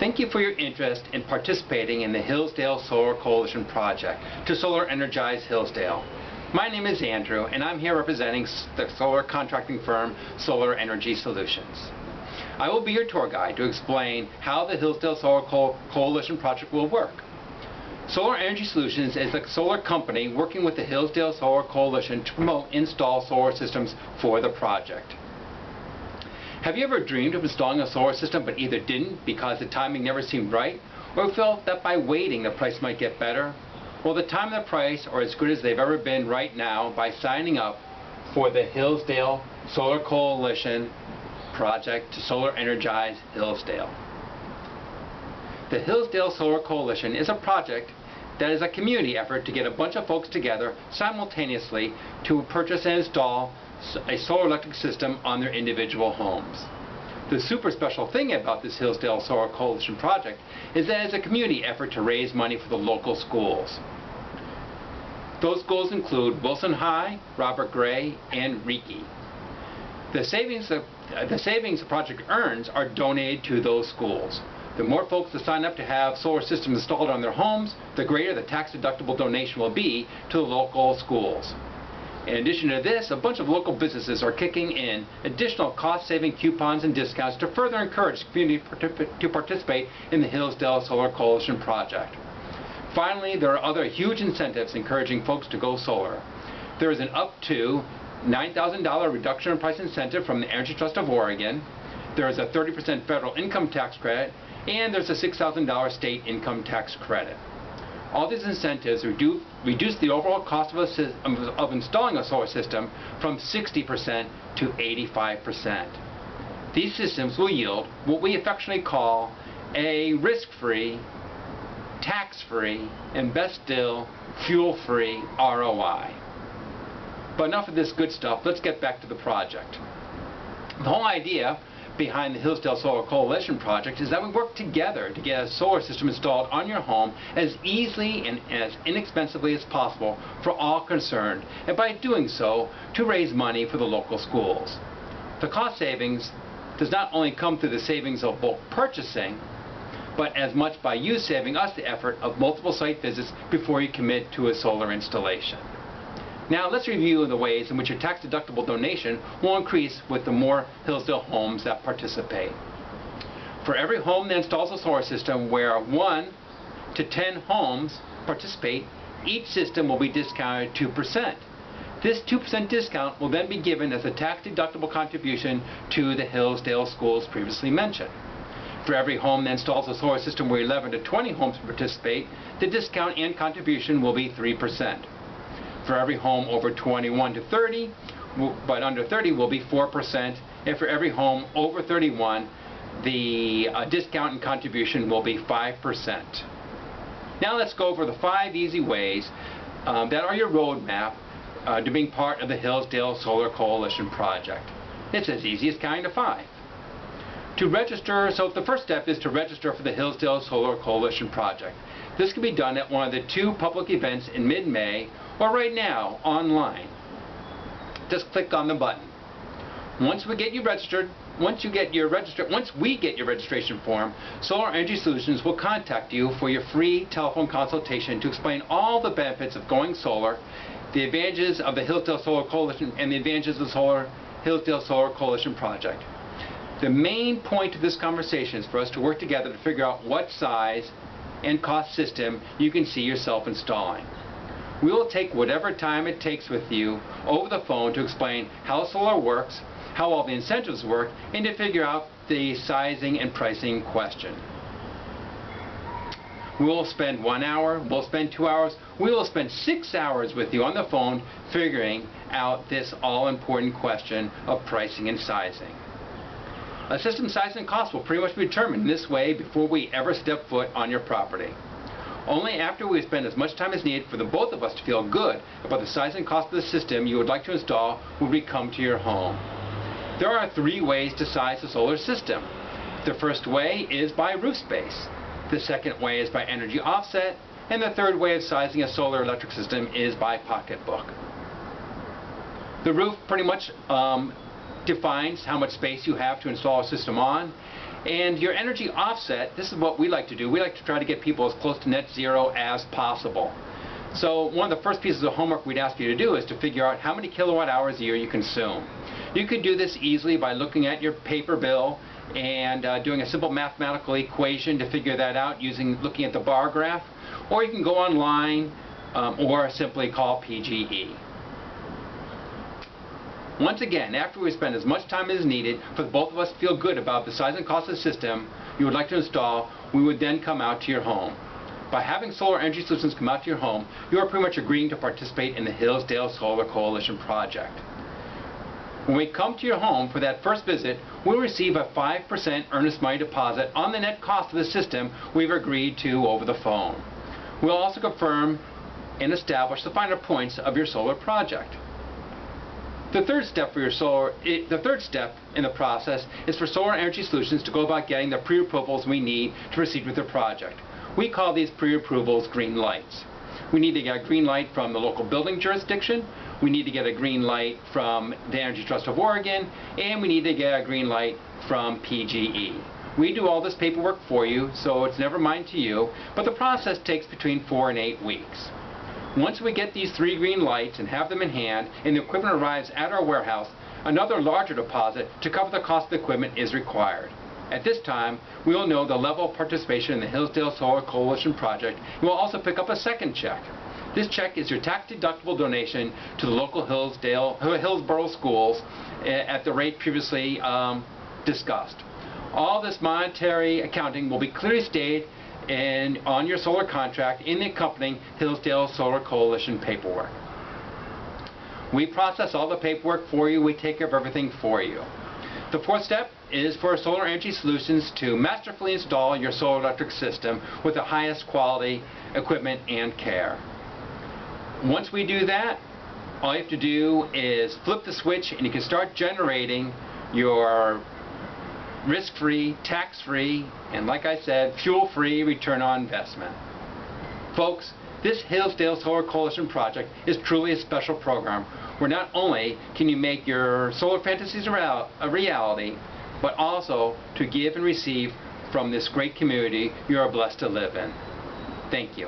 Thank you for your interest in participating in the Hillsdale Solar Coalition project to solar energize Hillsdale. My name is Andrew, and I'm here representing the solar contracting firm Solar Energy Solutions. I will be your tour guide to explain how the Hillsdale Solar Coalition project will work. Solar Energy Solutions is a solar company working with the Hillsdale Solar Coalition to promote install solar systems for the project. Have you ever dreamed of installing a solar system but either didn't because the timing never seemed right, or felt that by waiting the price might get better? Well, the time and the price are as good as they've ever been right now by signing up for the Hillsdale Solar Coalition project to solar energize Hillsdale. The Hillsdale Solar Coalition is a project that is a community effort to get a bunch of folks together simultaneously to purchase and install a solar electric system on their individual homes. The super special thing about this Hillsdale Solar Coalition project is that it's a community effort to raise money for the local schools. Those schools include Wilson High, Robert Gray, and Reiki. The savings the project earns are donated to those schools. The more folks that sign up to have solar systems installed on their homes, the greater the tax-deductible donation will be to the local schools. In addition to this, a bunch of local businesses are kicking in additional cost-saving coupons and discounts to further encourage the community to participate in the Hillsdale Solar Coalition project. Finally, there are other huge incentives encouraging folks to go solar. There is an up to $9,000 reduction in price incentive from the Energy Trust of Oregon. There is a 30% federal income tax credit, and there's a $6,000 state income tax credit. All these incentives reduce the overall cost of installing a solar system from 60% to 85%. These systems will yield what we affectionately call a risk-free, tax-free, and best still, fuel-free ROI. But enough of this good stuff, let's get back to the project. The whole idea behind the Hillsdale Solar Coalition project is that we work together to get a solar system installed on your home as easily and as inexpensively as possible for all concerned, and by doing so, to raise money for the local schools. The cost savings does not only come through the savings of bulk purchasing, but as much by you saving us the effort of multiple site visits before you commit to a solar installation. Now let's review the ways in which your tax-deductible donation will increase with the more Hillsdale homes that participate. For every home that installs a solar system where 1 to 10 homes participate, each system will be discounted 2%. This 2% discount will then be given as a tax-deductible contribution to the Hillsdale schools previously mentioned. For every home that installs a solar system where 11 to 20 homes participate, the discount and contribution will be 3%. For every home over 21 to 30, but under 30 will be 4%, and for every home over 31, the discount and contribution will be 5%. Now let's go over the 5 easy ways that are your roadmap to being part of the Hillsdale Solar Coalition project. It's as easy as counting to 5. To register, so the first step is to register for the Hillsdale Solar Coalition project. This can be done at one of the 2 public events in mid-May, or right now, online. Just click on the button. Once we get you registered, once we get your registration form, Solar Energy Solutions will contact you for your free telephone consultation to explain all the benefits of going solar, the advantages of the Hillsdale Solar Coalition, and the advantages of the Hillsdale Solar Coalition project. The main point of this conversation is for us to work together to figure out what size and cost system you can see yourself installing. We will take whatever time it takes with you over the phone to explain how solar works, how all the incentives work, and to figure out the sizing and pricing question. We will spend 1 hour, we'll spend 2 hours, we will spend 6 hours with you on the phone figuring out this all-important question of pricing and sizing. A system size and cost will pretty much be determined this way before we ever step foot on your property. Only after we spend as much time as needed for the both of us to feel good about the size and cost of the system you would like to install will we come to your home. There are 3 ways to size the solar system. The first way is by roof space. The second way is by energy offset. And the third way of sizing a solar electric system is by pocketbook. The roof pretty much defines how much space you have to install a system on, And your energy offset, this is what we like to do. We like to try to get people as close to net zero as possible. So one of the first pieces of homework we'd ask you to do is to figure out how many kilowatt hours a year you consume. You could do this easily by looking at your paper bill and doing a simple mathematical equation to figure that out looking at the bar graph. Or you can go online or simply call PGE. Once again, after we spend as much time as needed for both of us to feel good about the size and cost of the system you would like to install, we would then come out to your home. By having Solar Energy Solutions come out to your home, you are pretty much agreeing to participate in the Hillsdale Solar Coalition project. When we come to your home for that first visit, we'll receive a 5% earnest money deposit on the net cost of the system we've agreed to over the phone. We'll also confirm and establish the finer points of your solar project. The third step in the process is for Solar Energy Solutions to go about getting the pre-approvals we need to proceed with the project. We call these pre-approvals green lights. We need to get a green light from the local building jurisdiction, we need to get a green light from the Energy Trust of Oregon, and we need to get a green light from PGE. We do all this paperwork for you, so it's never mind to you, but the process takes between 4 and 8 weeks. Once we get these 3 green lights and have them in hand, and the equipment arrives at our warehouse, another larger deposit to cover the cost of the equipment is required. At this time, we will know the level of participation in the Hillsdale Solar Coalition project, and we'll also pick up a second check. This check is your tax-deductible donation to the local Hillsborough schools at the rate previously discussed. All this monetary accounting will be clearly stated on your solar contract in the accompanying Hillsdale Solar Coalition paperwork. We process all the paperwork for you. We take care of everything for you. The fourth step is for Solar Energy Solutions to masterfully install your solar electric system with the highest quality equipment and care. Once we do that, all you have to do is flip the switch and you can start generating your risk-free, tax-free, and like I said, fuel-free return on investment. Folks, this Hillsdale Solar Coalition project is truly a special program where not only can you make your solar fantasies a reality, but also to give and receive from this great community you are blessed to live in. Thank you.